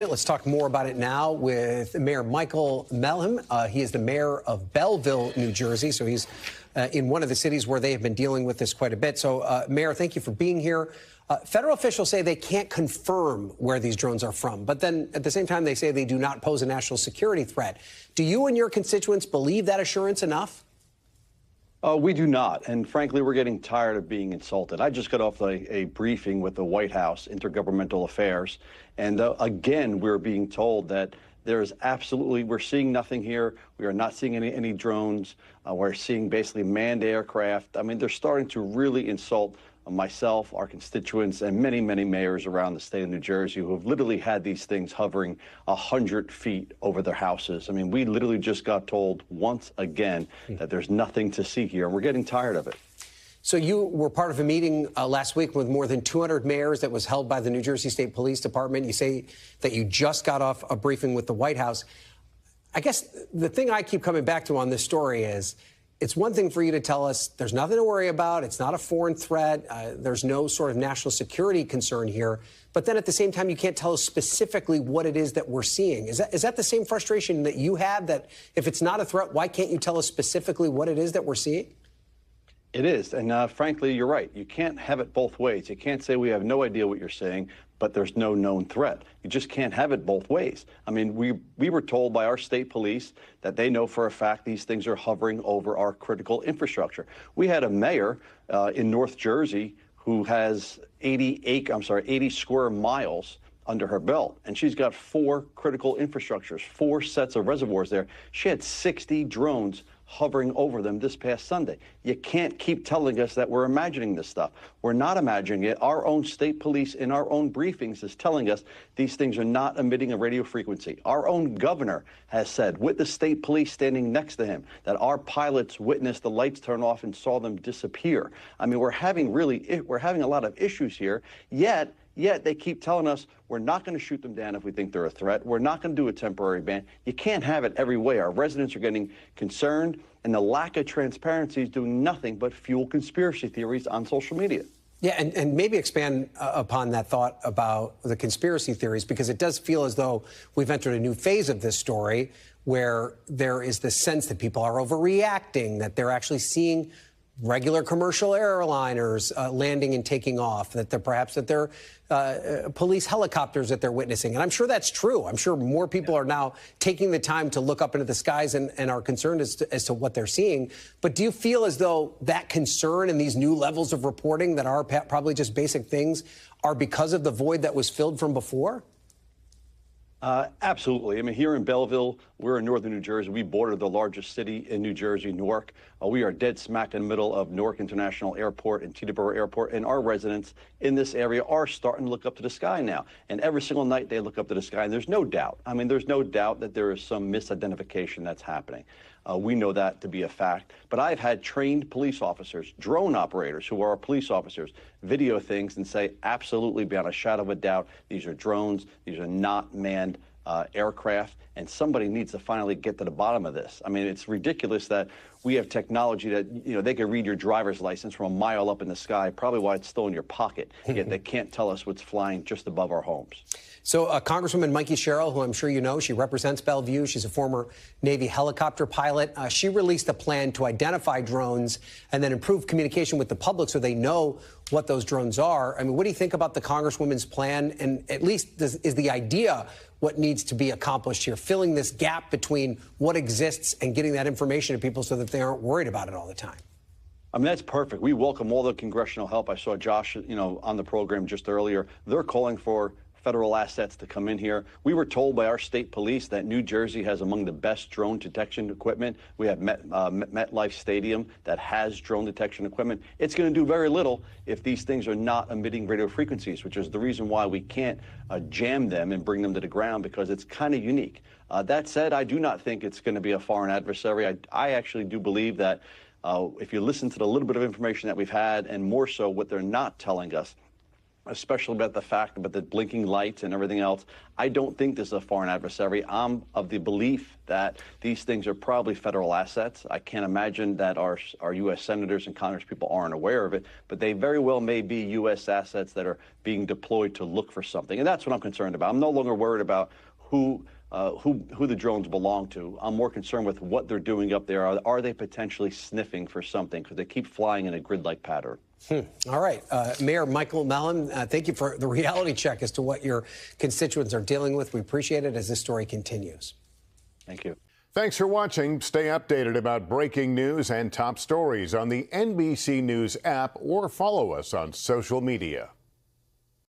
Let's talk more about it now with Mayor Michael Melham. He is the mayor of Belleville, New Jersey. So he's in one of the cities where they have been dealing with this quite a bit. So, Mayor, thank you for being here. Federal officials say they can't confirm where these drones are from, but then at the same time, they say they do not pose a national security threat. Do you and your constituents believe that assurance enough? We do not. And frankly, we're getting tired of being insulted. I just got off a briefing with the White House, Intergovernmental Affairs. And again, we're being told that there's absolutely, we're seeing nothing here. We are not seeing any drones. We're seeing basically manned aircraft. I mean, they're starting to really insult myself, our constituents, and many, many mayors around the state of New Jersey who have literally had these things hovering 100 feet over their houses. I mean, we literally just got told once again that there's nothing to see here, and we're getting tired of it. So you were part of a meeting last week with more than 200 mayors that was held by the New Jersey State Police Department. You say that you just got off a briefing with the White House. I guess the thing I keep coming back to on this story is it's one thing for you to tell us there's nothing to worry about. It's not a foreign threat. There's no sort of national security concern here. But then at the same time, you can't tell us specifically what it is that we're seeing. Is that the same frustration that you have, that if it's not a threat, why can't you tell us specifically what it is that we're seeing? It is. And frankly, you're right. You can't have it both ways. You can't say we have no idea what you're saying, but there's no known threat. You just can't have it both ways. I mean, we were told by our state police that they know for a fact these things are hovering over our critical infrastructure. We had a mayor in North Jersey who has 80 square miles under her belt, and she's got 4 critical infrastructures, 4 sets of reservoirs there. She had 60 drones hovering over them this past Sunday. You can't keep telling us that we're imagining this stuff. We're not imagining it. Our own state police in our own briefings is telling us these things are not emitting a radio frequency. Our own governor has said, with the state police standing next to him, that our pilots witnessed the lights turn off and saw them disappear. I mean, we're having a lot of issues here, yet they keep telling us we're not going to shoot them down if we think they're a threat. We're not going to do a temporary ban. You can't have it every way. Our residents are getting concerned, and the lack of transparency is doing nothing but fuel conspiracy theories on social media. Yeah, and maybe expand upon that thought about the conspiracy theories, because it does feel as though we've entered a new phase of this story where there is this sense that people are overreacting, that they're actually seeing regular commercial airliners landing and taking off, that they're police helicopters that they're witnessing. And I'm sure that's true. I'm sure more people are now taking the time to look up into the skies and are concerned as to what they're seeing. But do you feel as though that concern and these new levels of reporting that are probably just basic things are because of the void that was filled from before? Absolutely. I mean, here in Belleville, we're in northern New Jersey. We border the largest city in New Jersey, Newark. We are dead smack in the middle of Newark International Airport and Teterboro Airport, and our residents in this area are starting to look up to the sky now. And every single night they look up to the sky, and there's no doubt. I mean, there's no doubt that there is some misidentification that's happening. We know that to be a fact. But I've had trained police officers, drone operators who are police officers, video things and say absolutely beyond a shadow of a doubt, these are drones, these are not manned aircraft, and somebody needs to finally get to the bottom of this. I mean, it's ridiculous that we have technology that, you know, they can read your driver's license from a mile up in the sky, probably why it's still in your pocket, yet they can't tell us what's flying just above our homes. So Congresswoman Mikey Sherrill, who I'm sure you know, she represents Bellevue. She's a former Navy helicopter pilot. She released a plan to identify drones and then improve communication with the public so they know what those drones are. I mean, what do you think about the Congresswoman's plan? And at least is the idea what needs to be accomplished here, filling this gap between what exists and getting that information to people so that they aren't worried about it all the time? I mean, that's perfect. We welcome all the congressional help. I saw Josh, on the program just earlier. They're calling for federal assets to come in here. We were told by our state police that New Jersey has among the best drone detection equipment. We have MetLife Stadium that has drone detection equipment. It's going to do very little if these things are not emitting radio frequencies, which is the reason why we can't jam them and bring them to the ground, because it's kind of unique. That said, I do not think it's going to be a foreign adversary. I actually do believe that if you listen to the little bit of information that we've had, and more so what they're not telling us, especially about the fact about the blinking lights and everything else. I don't think this is a foreign adversary. I'm of the belief that these things are probably federal assets. I can't imagine that our U.S. senators and congresspeople aren't aware of it, but they very well may be U.S. assets that are being deployed to look for something. And that's what I'm concerned about. I'm no longer worried about who the drones belong to. I'm more concerned with what they're doing up there. Are they potentially sniffing for something? Because they keep flying in a grid-like pattern. All right. Mayor Michael Mellon, thank you for the reality check as to what your constituents are dealing with. We appreciate it as this story continues. Thank you. Thanks for watching. Stay updated about breaking news and top stories on the NBC News app or follow us on social media.